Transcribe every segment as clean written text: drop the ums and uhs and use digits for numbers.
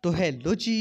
तो hello ji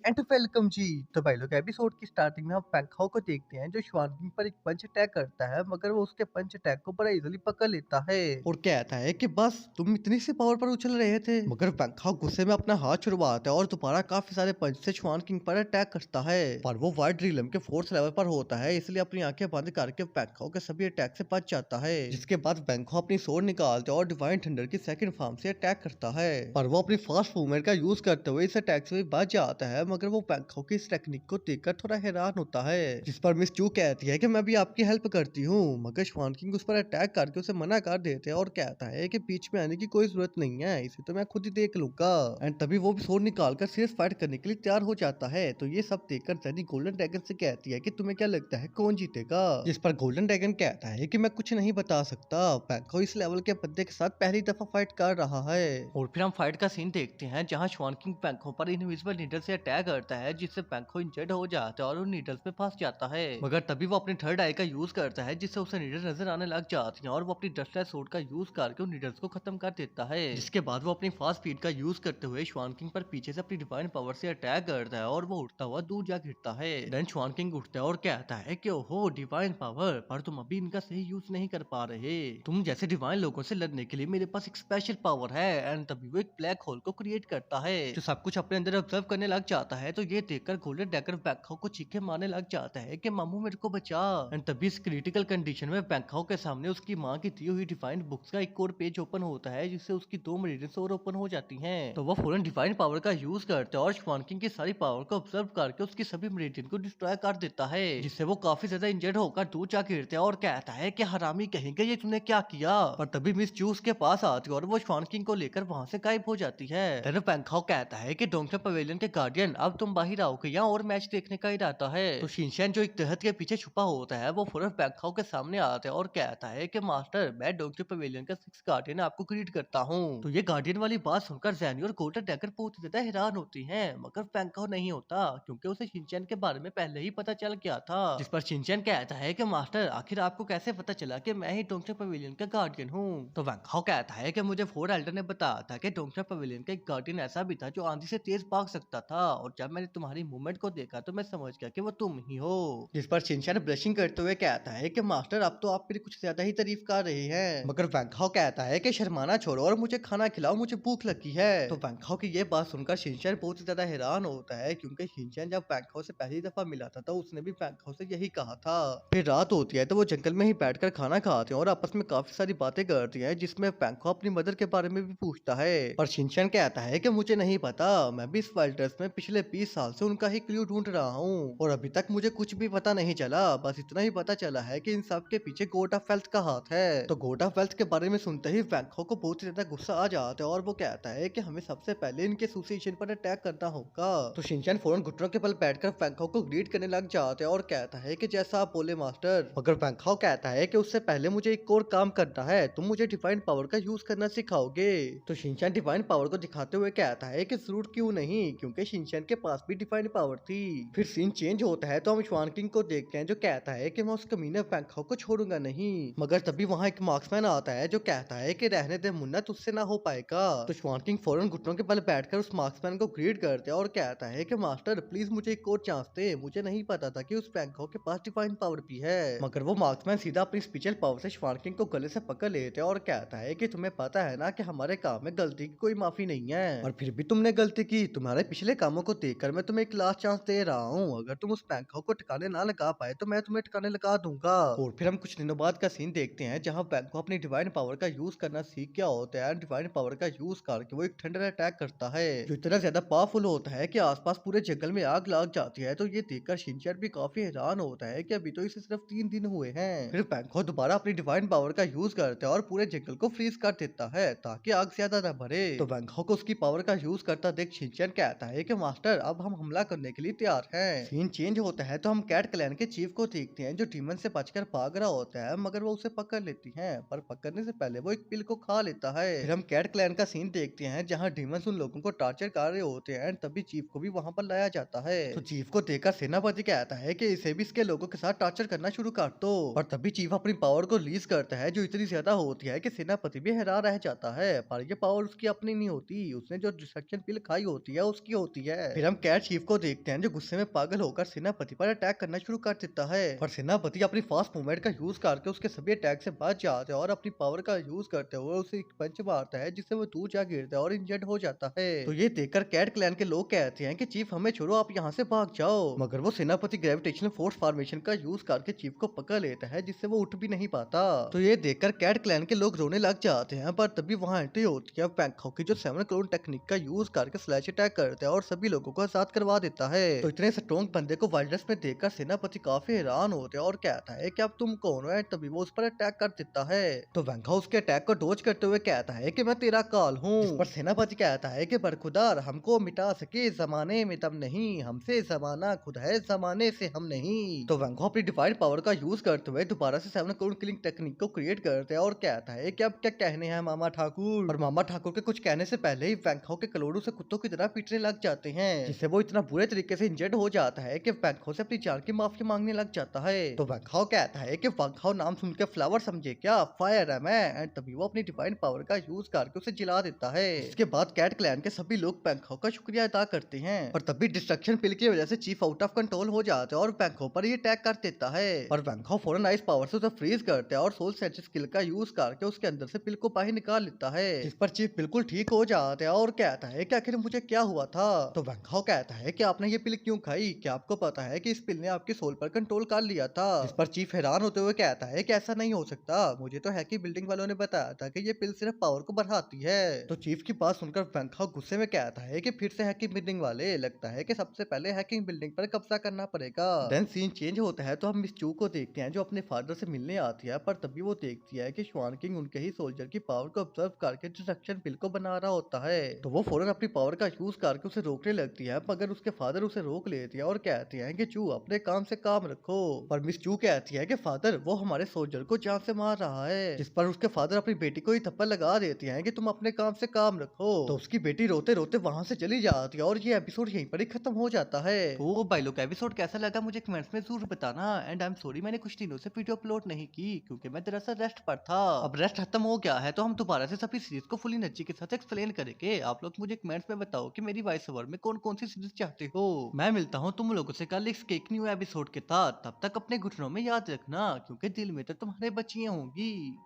and welcome जी। तो भाई लोग एपिसोड की स्टार्टिंग में हम पेंखाओ को देखते हैं जो श्वानकिंग पर एक पंच अटैक करता है, मगर वो उसके पंच अटैक को बड़ा इजीली पकड़ लेता है और कहता है कि बस तुम इतनी सी पावर पर उछल रहे थे। मगर पेंखाओ गुस्से में अपना हाथ छुड़वाता है और दोबारा काफी सारे पंच से श्वानकिंग पर अटैक करता है, पर वो वाइट ड्रीलम के फोर्थ लेवल पर होता है, इसलिए अपनी आंखें बंद करके पेंखाओ के सभी अटैक से बच जाता है। जिसके बाद पेंखाओ अपनी सोर्ड निकालता है और डिवाइन थंडर की सेकंड फॉर्म से अटैक करता है, पर वो अपनी फास्ट मूवमेंट का यूज करते हुए इस अटैक से भी बच जाता है। मगर वो पेंखाओ की इस टेक्निक को देखकर थोड़ा हैरान होता है, जिस पर मिस चू कहती है कि मैं भी आपकी हेल्प करती हूँ। मगर श्वान किंग उस पर अटैक करके उसे मना कर देते हैं और कहता है कि बीच में आने की कोई जरूरत नहीं है, इसे तो मैं खुद ही देख लूंगा। एंड तभी वो भी स्वॉर्ड निकालकर सीरियस फाइट करने के लिए तैयार हो जाता है। तो ये सब देखकर जैनी गोल्डन ड्रैगन से कहती है कि तुम्हें क्या लगता है कौन जीतेगा, जिस पर गोल्डन ड्रैगन कहता है कि मैं कुछ नहीं बता सकता, पेंखाओ इस लेवल के बंदे के साथ पहली दफा फाइट कर रहा है। और फिर हम फाइट का सीन देखते हैं जहां श्वान किंग पेंखाओ पर इनविजिबल नीडल से अटैक करता है, जिससे पेंखाओ इंजर्ड हो जाता है और वो नीडल्स में फंस जाता है। मगर तभी वो अपनी थर्ड आई का यूज करता है, जिससे उसे नीडल नजर आने लग जाती है और वो अपनी डस्टलेस सूट का यूज करके उन नीडल्स को खत्म कर देता है। जिसके बाद वो अपनी फास्ट स्पीड का यूज करते हुए श्वान किंग पर पीछे से अपनी डिवाइन पावर से अटैक करता है और वो उठता हुआ दूर जा गिरता है। देन श्वान किंग उठता है और कहता है कि ओहो डिवाइन पावर, पर तुम अभी इनका सही यूज नहीं कर पा रहे। तुम जैसे डिवाइन लोगों से लड़ने के लिए मेरे पास एक स्पेशल पावर है। एंड तभी वो एक ब्लैक होल को क्रिएट करता है जो सब कुछ अपने अंदर ऑब्जर्व करने लग जाता है। तो ये देखकर गोल्डन ड्रैगन पेंखाओ को चीखे मारने लग जाता है कि मामू मेरे को बचा। एंड तभी इस क्रिटिकल कंडीशन में पेंखाओ के सामने उसकी माँ की दी हुई डिवाइन बुक्स का एक और पेज ओपन होता है, जिससे उसकी दो मेडिटेशंस और ओपन हो जाती हैं। तो वो फौरन डिवाइन पावर का यूज करता है और श्वान किंग की सारी पावर को ऑब्जर्व करके उसकी सभी मेडिटेशन को डिस्ट्रॉय कर देता है, जिससे वो काफी ज्यादा इंजर्ड होकर दूर जा गिरता है और कहता है कि हरामी कहेंगे ये तूने क्या किया। पर तभी मिस चू उसके पास आती है और वो श्वान किंग को लेकर वहां से गायब हो जाती है। देन पेंखाओ कहता है कि डोंगचन पवेलियन के गार्डियन अब तुम बाहर आओ कि यहाँ और मैच देखने का इरादा है। तो शिनचैन जो एक तहत के पीछे छुपा होता है वो फौरन पेंखाओ के सामने आता है और कहता है कि मास्टर मैं डोंगचन पवेलियन का सिक्स गार्डियन आपको ग्रीट करता हूँ। तो ये गार्डियन वाली बात सुनकर जैनी और गोल्डन ड्रैगन बहुत ज्यादा हैरान होती हैं, मगर पेंखाओ नहीं होता क्योंकि उसे शिनचैन के बारे में पहले ही पता चल गया था। जिस पर शिनचैन कहता है कि मास्टर आखिर आपको कैसे पता चला कि मैं ही डोंगचन पवेलियन का गार्डियन हूँ। तो पेंखाओ कहता है कि मुझे फोर एल्डर ने बताया था कि डोंगचन पवेलियन का एक गार्डियन ऐसा भी था जो आंधी से तेज भाग सकता था, और जब मैंने तुम्हारी मूवमेंट को देखा तो मैं समझ गया कि वो तुम ही हो। जिस पर शिनचैन ब्लशिंग करते हुए कहता है कि मास्टर अब तो आप मेरी कुछ ज्यादा ही तारीफ कर रहे हैं। मगर वैंखाओ कहता है कि शर्माना छोड़ो और मुझे खाना खिलाओ, मुझे भूख लगी है। तो वैंखाओ की ये बात सुनकर शिनचैन बहुत ज्यादा हैरान होता है, क्योंकि शिनचैन जब वैंखाओ से पहली दफा मिला था तो उसने भी वैंखाओ से यही कहा था। फिर रात होती है तो वो जंगल में ही बैठकर खाना खाते हैं और आपस में काफी सारी बातें करती हैं, जिसमें वैंखाओ अपनी मदर के बारे में भी पूछता है। पर शिनचैन कहता है कि मुझे नहीं पता, मैं भी इस वाइल्डर्स में पिछले 20 साल से उनका ही क्लू ढूंढ रहा हूँ और अभी तक मुझे कुछ भी पता नहीं चला। बस इतना ही पता चला है कि इन सब के पीछे गॉड ऑफ वेल्थ का हाथ है। तो गॉड ऑफ वेल्थ के बारे में सुनते ही वैंखाओ को बहुत ही ज्यादा गुस्सा आ जाता है और वो कहता है कि हमें सबसे पहले इनके एसोसिएशन पर अटैक करना होगा। तो शिनचैन फौरन घुटनों के बल बैठकर वैंखाओ को ग्रीट करने लग जाता है और कहता है कि जैसा आप बोले मास्टर। मगर वैंखाओ कहता है कि उससे पहले मुझे एक और काम करना है, तुम मुझे डिवाइन पावर का यूज करना सिखाओगे। तो शिनचैन डिवाइन पावर को दिखाते हुए कहता है कि जरूर क्यों नहीं, क्योंकि शिनचैन के पास भी डिवाइन पावर थी। फिर सीन चेंज होता है तो हम श्वान किंग को देखते हैं जो कहता है कि मैं उस कमीने वैंखाओ को छोड़ूंगा नहीं। मगर तभी वहां एक मार्क्समैन आता है जो कहता है कि रहने दे मुन्ना, तुझसे ना हो पाएगा। तो श्वान किंग फौरन घुटनों के बल बैठकर उस मार्क्समैन को ग्रीट करते हैं और कहता है कि मास्टर प्लीज मुझे एक और चांस दे, मुझे नहीं पता था कि उस वैंखाओ के पास डिवाइन पावर भी है। मगर वो मार्क्समैन सीधा अपनी स्पेशल पावर से श्वान किंग को गले से पकड़ लेते हैं और कहता है कि तुम्हें पता है ना कि हमारे काम में गलती की कोई माफी नहीं है, और फिर भी तुमने गलती की। तुम्हारे पिछले कामों को देखकर मैं तुम्हें एक लास्ट चांस दे रहा हूँ, अगर तुम उस वैंखाओ को ठिकाने ना लगा पाए तो मैं तुम्हें ठिकाने लगा दूंगा। और फिर हम कुछ दिनों बाद का सीन देखते हैं जहाँ वैंखाओ अपनी डिवाइन पावर का यूज करना सीख गया होता है। डिवाइन पावर का यूज करके वो एक थंडर अटैक करता है जो इतना ज्यादा पावरफुल होता है कि आसपास पूरे जंगल में आग लग जाती है। तो ये देखकर शिनचैन भी काफी हैरान होता है कि अभी तो इसे सिर्फ 3 दिन हुए हैं। फिर वैंखाओ दोबारा अपनी डिवाइन पावर का यूज करता है और पूरे जंगल को फ्रीज कर देता है ताकि आग ज्यादा न बढ़े। तो वैंखाओ को उसकी पावर का यूज करता देख शिनचैन कहता है कि मास्टर अब हम हमला करने के लिए तैयार हैं। सीन चेंज होता है तो हम कैट क्लैन के चीफ को देखते हैं जो डीमन से बचकर भाग रहा होता है, मगर वो उसे पकड़ लेती हैं, पर पकड़ने से पहले वो एक पिल को खा लेता है। फिर हम कैट क्लैन का सीन देखते हैं जहाँ डीमंस उन लोगों को टॉर्चर कर रहे होते हैं, तभी चीफ को भी वहां पर लाया जाता है। तो चीफ को देखकर सेनापति कहता है कि इसे भी इसके लोगों के साथ टॉर्चर करना शुरू कर दो। और तभी चीफ अपनी पावर को रिलीज करता है जो इतनी ज्यादा होती है कि सेनापति भी हैरान रह जाता है, पर ये पावर उसकी अपनी नहीं होती, उसने जो डिस्ट्रक्शन पिल खाई होती है उसकी होती है। फिर हम कैट चीफ को देखते हैं जो गुस्से में पागल होकर सेनापति पर अटैक करना शुरू कर देता है और सेनापति अपनी फास्ट मूवमेंट का यूज करके उसके सभी अटैक से बच जाते हैं और अपनी पावर का यूज करते हुए उसे एक पंच मारता है जिससे वो दूर जा गिरता है और इंजर्ड हो जाता है। तो ये देखकर कैट क्लैन के लोग कहते हैं कि चीफ हमें छोड़ो, आप यहाँ से भाग जाओ, मगर वो सेनापति ग्रेविटेशनल फोर्स फॉर्मेशन का यूज करके चीफ को पकड़ लेता है जिससे वो उठ भी नहीं पाता। तो ये देखकर कैट क्लैन के लोग रोने लग जाते हैं, पर तभी वहाँ एंट्री होती है पैंकॉक की जो 7 क्लोन टेक्निक का यूज करके स्लैश अटैक करता है और सभी लोगों को आजाद करवा देता है। तो इतने स्ट्रॉन्ग बंदे को वाइल्डनेस में देखकर सेनापति काफी हैरान होते हैं और कहता है कि अब तुम कौन हो, एंड तभी वो उस पर अटैक कर देता है। तो वैंका उसके अटैक को डोज करते हुए कहता है कि मैं तेरा काल हूँ, जिस पर सेनापति कहता है कि बरखुदार हमको मिटा सके जमाने में दम नहीं, हमसे जमाना खुद है जमाने से हम नहीं। तो वैंका अपनी डिवाइन पावर का यूज करते हुए दोबारा से 7 क्लोन किलिंग टेक्निक को क्रिएट करते हैं और कहता है कि अब क्या कहने हैं मामा ठाकुर। और मामा ठाकुर के कुछ कहने से पहले ही वैंकाओ के कलोड़ों से कुत्तों की तरह पीटने लग जाते हैं, जिससे वो इतना बुरे तरीके से इंजर्ड हो जाता है कि वैंकाओ से अपनी जान की माफी मांगने लग जाता है। तो वैंकाओ कहता है कि वैंकाओ नाम सुन के फ्लावर समझे क्या, फायर है मैं, एंड तभी वो अपनी डिवाइन पावर का यूज करके उसे जला देता है। इसके बाद कैट क्लैन के सभी लोग वैंकाओ का शुक्रिया अदा करते हैं और तभी डिस्ट्रक्शन पिल की वजह से चीफ आउट ऑफ कंट्रोल हो जाता है और वैंकाओ पर ये अटैक कर देता है और वैंकाओ फौरन आइस पावर से उसे फ्रीज करता है और सोल सेट स्किल का यूज करके उसके अंदर से पिल को बाहर निकाल लेता है, जिस पर चीफ बिल्कुल ठीक हो जाता है और कहता है कि आखिर मुझे क्या हुआ था। तो वैंकाओ कहता है कि आपने ये पिल क्यों खाई, क्या आपको पता है कि इस पिल ने आपकी सोल पर कंट्रोल कर लिया था। जिस पर चीफ हैरान होते हुए कहता है कि ऐसा नहीं हो सकता, मुझे तो हैकी बिल्डिंग वालों ने बताया था कि ये पिल सिर्फ पावर को बढ़ाती है। तो चीफ की बात सुनकर वैंकाओ गुस्से में कहता है कि फिर से हैकिंग बिल्डिंग वाले, लगता है कि सबसे पहले हैकिंग बिल्डिंग पर कब्जा करना पड़ेगा। देन सीन चेंज होता है तो हम मिस चू को देखते हैं जो अपने फादर से मिलने आती है, पर तभी वो देखती है कि श्वान किंग उनके ही सोल्जर की पावर को ऑब्जर्व करके डिस्ट्रक्शन पिल को बना रहा होता है। तो वो फौरन अपनी पावर का यूज करके उसे रोकने लगती है, मगर उसके फादर उसे रोक लेती है और कहते हैं कि चू अपने काम से काम रखो। पर मिस चू कहती है कि फादर वो हमारे सोल्जर को जान से मार रहा है, जिस पर उसके फादर अपनी बेटी को ही थप्पड़ लगा देती है कि तुम अपने काम से काम रखो। तो उसकी बेटी रोते रोते वहां से चली जाती है और ये एपिसोड यहीं पर ही खत्म हो जाता है। तो भाई लोग एपिसोड कैसा लगा मुझे कमेंट्स में जरूर बताना, एंड आई एम सॉरी मैंने कुछ दिनों से वीडियो अपलोड नहीं की क्योंकि मैं दरअसल रेस्ट पर था। अब रेस्ट खत्म हो गया है तो हम दोबारा से सभी सीरीज को फुल एनर्जी के साथ एक्सप्लेन करेंगे। आप लोग मुझे कमेंट्स में बताओ कि मेरी वॉइस ओवर में कौन कौन सी सीरीज चाहते हो। मैं मिलता हूँ तुम लोगों से कल एक न्यू एपिसोड के साथ, तब तक अपने घुटनों में याद रखना क्योंकि दिल में तो तुम्हारे बच्चियां होंगी।